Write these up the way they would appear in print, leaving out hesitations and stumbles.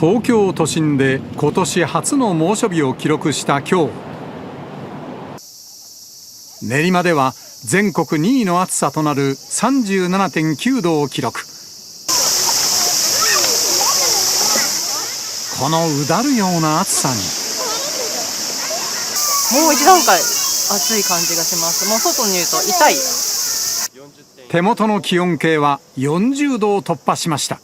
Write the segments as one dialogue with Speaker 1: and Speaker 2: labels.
Speaker 1: 東京都心で今年初の猛暑日を記録した今日、練馬では全国2位の暑さとなる 37.9 度を記録。このうだるような暑さに
Speaker 2: もう一段階暑い感じがします。もう外にいると痛い。
Speaker 1: 手元の気温計は40度を突破しました。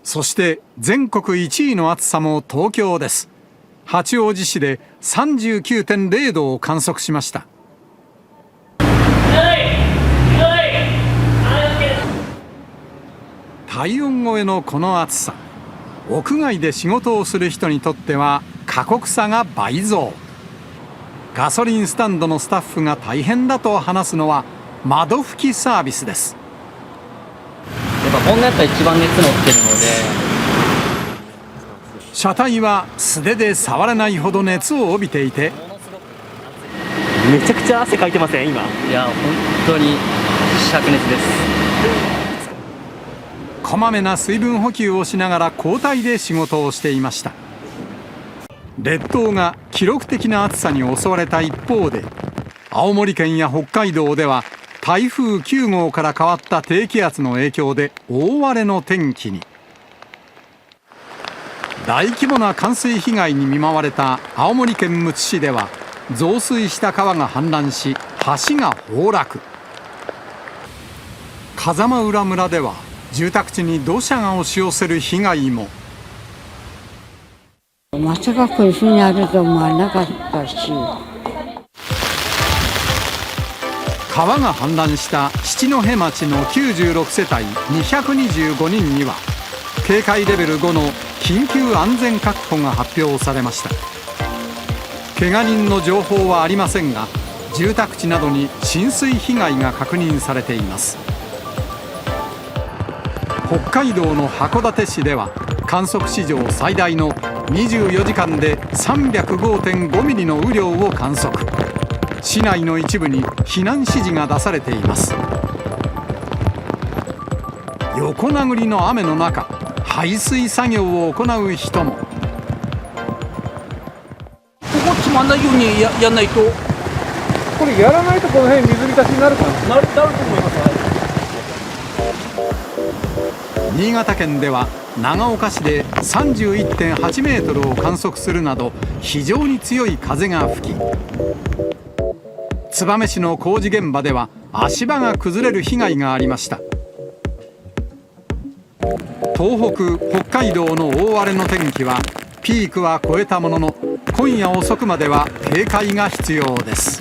Speaker 1: そして全国1位の暑さも東京です。八王子市で 39.0 度を観測しました。体温超えのこの暑さ、屋外で仕事をする人にとっては過酷さが倍増。ガソリンスタンドのスタッフが大変だと話すのは窓拭きサービスです。
Speaker 3: やっぱこんなやったら一番熱乗ってるので、
Speaker 1: 車体は素手で触れないほど熱を帯びていて、
Speaker 4: めちゃくちゃ汗かいてません今。
Speaker 3: いや本当に灼熱です。
Speaker 1: こまめな水分補給をしながら交代で仕事をしていました。列島が記録的な暑さに襲われた一方で、青森県や北海道では台風9号から変わった低気圧の影響で大荒れの天気に。大規模な冠水被害に見舞われた青森県むつ市では、増水した川が氾濫し、橋が崩落。風間浦村では住宅地に土砂が押し寄せる被害も。
Speaker 5: まさかこういうふうになると思わなかったし。
Speaker 1: 川が氾濫した七戸町の96世帯225人には、警戒レベル5の緊急安全確保が発表されました。怪我人の情報はありませんが、住宅地などに浸水被害が確認されています。北海道の函館市では、観測史上最大の24時間で 305.5 ミリの雨量を観測。市内の一部に避難指示が出されています。横殴りの雨の中、排水作業を行う人も。
Speaker 6: ここつまんないように やんないと。
Speaker 4: これやらないとこの辺水浸しになるかな。
Speaker 6: なると思います。
Speaker 1: 新潟県では長岡市で 31.8 メートルを観測するなど、非常に強い風が吹き、燕市の工事現場では足場が崩れる被害がありました。東北、北海道の大荒れの天気はピークは越えたものの、今夜遅くまでは警戒が必要です。